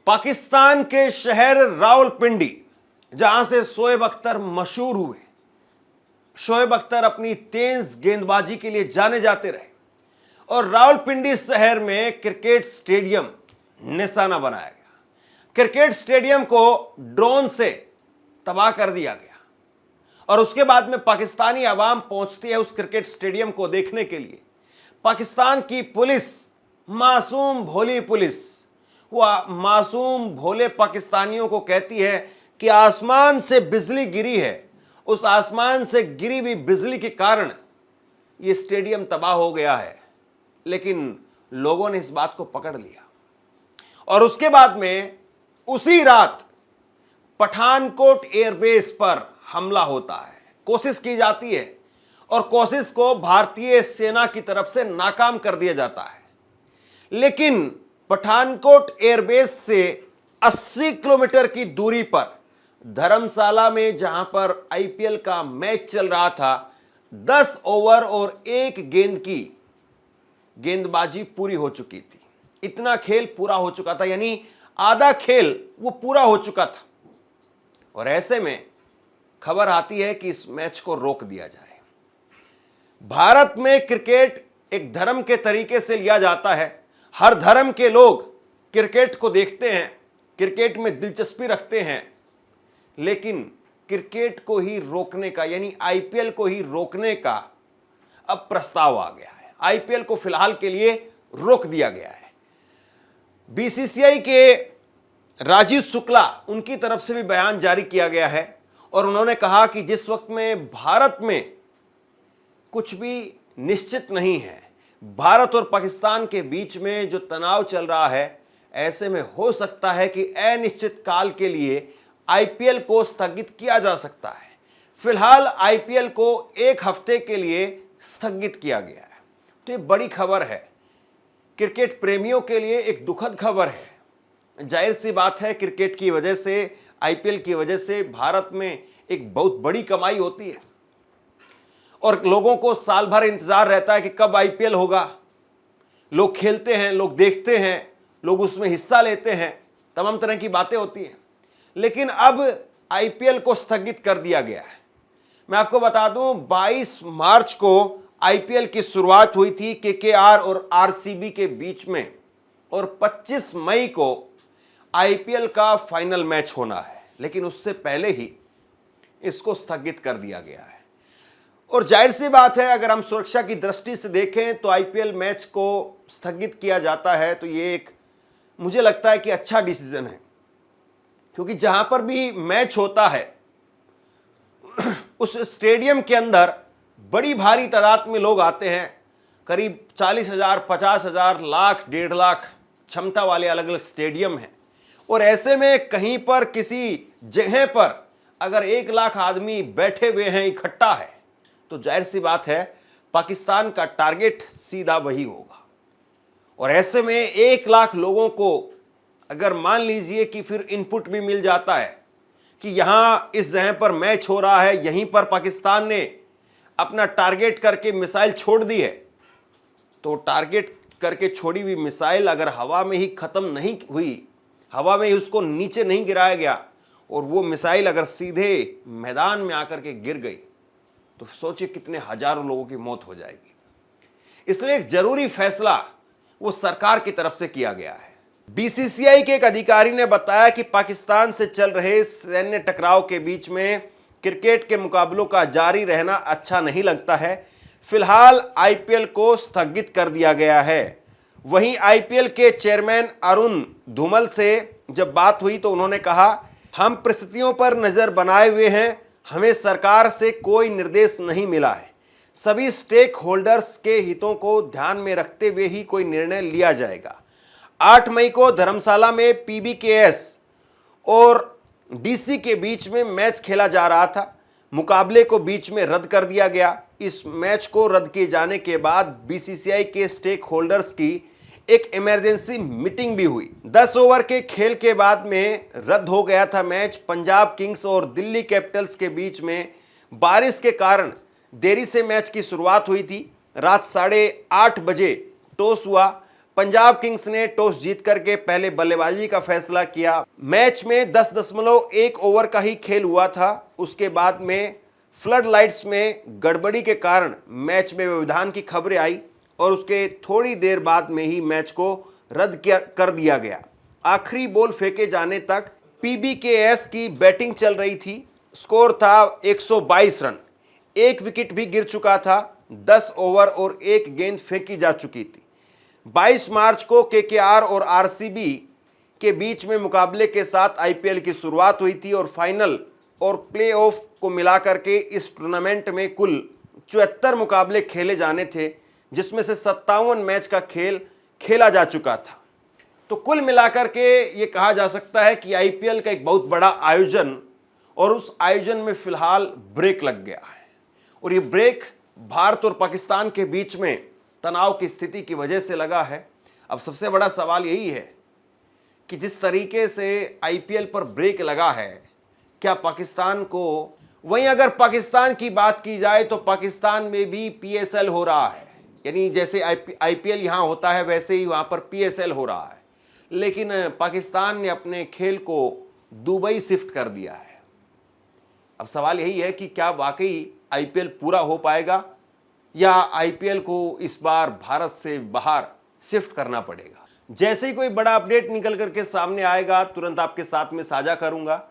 पाकिस्तान के शहर रावलपिंडी, जहां से शोएब अख्तर मशहूर हुए। शोएब अख्तर अपनी तेज गेंदबाजी के लिए जाने जाते रहे और रावलपिंडी शहर में क्रिकेट स्टेडियम निशाना बनाया गया। क्रिकेट स्टेडियम को ड्रोन से तबाह कर दिया गया और उसके बाद में पाकिस्तानी आवाम पहुंचती है उस क्रिकेट स्टेडियम को देखने के लिए। पाकिस्तान की पुलिस, मासूम भोली पुलिस, वह मासूम भोले पाकिस्तानियों को कहती है कि आसमान से बिजली गिरी है। उस आसमान से गिरी हुई बिजली के कारण यह स्टेडियम तबाह हो गया है। लेकिन लोगों ने इस बात को पकड़ लिया और उसके बाद में उसी रात पठानकोट एयरबेस पर हमला होता है। कोशिश की जाती है और कोशिश को भारतीय सेना की तरफ से नाकाम कर दिया जाता है। लेकिन पठानकोट एयरबेस से 80 किलोमीटर की दूरी पर धर्मशाला में, जहां पर आईपीएल का मैच चल रहा था, 10 ओवर और 1 गेंद की गेंदबाजी पूरी हो चुकी थी। इतना खेल पूरा हो चुका था, यानी आधा खेल वो पूरा हो चुका था और ऐसे में खबर आती है कि इस मैच को रोक दिया जाए। भारत में क्रिकेट एक धर्म के तरीके से लिया जाता है। हर धर्म के लोग क्रिकेट को देखते हैं, क्रिकेट में दिलचस्पी रखते हैं, लेकिन क्रिकेट को ही रोकने का, यानी आईपीएल को ही रोकने का अब प्रस्ताव आ गया है। आईपीएल को फिलहाल के लिए रोक दिया गया है। बीसीसीआई के राजीव शुक्ला, उनकी तरफ से भी बयान जारी किया गया है और उन्होंने कहा कि जिस वक्त में भारत में कुछ भी निश्चित नहीं है, भारत और पाकिस्तान के बीच में जो तनाव चल रहा है, ऐसे में हो सकता है कि अनिश्चित काल के लिए आईपीएल को स्थगित किया जा सकता है। फिलहाल आईपीएल को 1 हफ्ते के लिए स्थगित किया गया है। तो ये बड़ी खबर है, क्रिकेट प्रेमियों के लिए एक दुखद खबर है। जाहिर सी बात है, क्रिकेट की वजह से, आईपीएल की वजह से भारत में एक बहुत बड़ी कमाई होती है और लोगों को साल भर इंतजार रहता है कि कब आईपीएल होगा। लोग खेलते हैं, लोग देखते हैं, लोग उसमें हिस्सा लेते हैं, तमाम तरह की बातें होती हैं। लेकिन अब आईपीएल को स्थगित कर दिया गया है। मैं आपको बता दूं, 22 मार्च को आईपीएल की शुरुआत हुई थी केकेआर और आरसीबी के बीच में और 25 मई को आईपीएल का फाइनल मैच होना है, लेकिन उससे पहले ही इसको स्थगित कर दिया गया है। और जाहिर सी बात है, अगर हम सुरक्षा की दृष्टि से देखें तो आईपीएल मैच को स्थगित किया जाता है तो ये एक, मुझे लगता है कि अच्छा डिसीजन है, क्योंकि जहां पर भी मैच होता है उस स्टेडियम के अंदर बड़ी भारी तादाद में लोग आते हैं। करीब 40,000, 50,000, लाख, 1.5 लाख क्षमता वाले अलग अलग स्टेडियम हैं और ऐसे में कहीं पर किसी जगह पर अगर 1 लाख आदमी बैठे हुए हैं, इकट्ठा है, तो जाहिर सी बात है पाकिस्तान का टारगेट सीधा वही होगा। और ऐसे में 1 लाख लोगों को अगर मान लीजिए कि फिर इनपुट भी मिल जाता है कि यहां इस जगह पर मैच हो रहा है, यहीं पर पाकिस्तान ने अपना टारगेट करके मिसाइल छोड़ दी है, तो टारगेट करके छोड़ी हुई मिसाइल अगर हवा में ही खत्म नहीं हुई, हवा में ही उसको नीचे नहीं गिराया गया और वो मिसाइल अगर सीधे मैदान में आकर के गिर गई, तो सोचिए कितने हजारों लोगों की मौत हो जाएगी। इसलिए एक जरूरी फैसला वो सरकार की तरफ से किया गया है। बीसीसीआई के एक अधिकारी ने बताया कि पाकिस्तान से चल रहे सैन्य टकराव के बीच में क्रिकेट के मुकाबलों का जारी रहना अच्छा नहीं लगता है। फिलहाल आईपीएल को स्थगित कर दिया गया है। वहीं आईपीएल के चेयरमैन अरुण धूमल से जब बात हुई तो उन्होंने कहा, हम परिस्थितियों पर नजर बनाए हुए हैं, हमें सरकार से कोई निर्देश नहीं मिला है। सभी स्टेक होल्डर्स के हितों को ध्यान में रखते हुए ही कोई निर्णय लिया जाएगा। 8 मई को धर्मशाला में पीबीकेएस और डीसी के बीच में मैच खेला जा रहा था। मुकाबले को बीच में रद्द कर दिया गया। इस मैच को रद्द किए जाने के बाद बीसीसीआई के स्टेक होल्डर्स की एक इमरजेंसी मीटिंग भी हुई। 10 ओवर के खेल के बाद में रद्द हो गया था मैच। पंजाब किंग्स और दिल्ली कैपिटल्स के बीच में बारिश के कारण देरी से मैच की शुरुआत हुई थी। रात 8:30 बजे टॉस हुआ। पंजाब किंग्स ने टॉस जीत करके पहले बल्लेबाजी का फैसला किया। मैच में 10.1 ओवर का ही खेल हुआ था। उसके बाद में फ्लड लाइट्स में गड़बड़ी के कारण मैच में व्यवधान की खबरें आई और उसके थोड़ी देर बाद में ही मैच को रद्द कर दिया गया। आखिरी बॉल फेंके जाने तक पीबीकेएस की बैटिंग चल रही थी। स्कोर था 122 रन। एक विकेट भी गिर चुका था। 10 ओवर और एक गेंद फेंकी जा चुकी थी। 22 मार्च को केकेआर और आरसीबी के बीच में मुकाबले के साथ आईपीएल की शुरुआत हुई थी और फाइनल और प्लेऑफ को मिलाकर के इस टूर्नामेंट में कुल 74 मुकाबले खेले जाने थे, जिसमें से 57 मैच का खेल खेला जा चुका था। तो कुल मिलाकर के ये कहा जा सकता है कि आईपीएल का एक बहुत बड़ा आयोजन और उस आयोजन में फिलहाल ब्रेक लग गया है और ये ब्रेक भारत और पाकिस्तान के बीच में तनाव की स्थिति की वजह से लगा है। अब सबसे बड़ा सवाल यही है कि जिस तरीके से आईपीएल पर ब्रेक लगा है, क्या पाकिस्तान को, वहीं अगर पाकिस्तान की बात की जाए तो पाकिस्तान में भी पीएसएल हो रहा है, यानी जैसे आईपीएल यहां होता है वैसे ही वहां पर पीएसएल हो रहा है, लेकिन पाकिस्तान ने अपने खेल को दुबई शिफ्ट कर दिया है। अब सवाल यही है कि क्या वाकई आईपीएल पूरा हो पाएगा या आईपीएल को इस बार भारत से बाहर शिफ्ट करना पड़ेगा। जैसे ही कोई बड़ा अपडेट निकल करके सामने आएगा तुरंत आपके साथ में साझा करूंगा।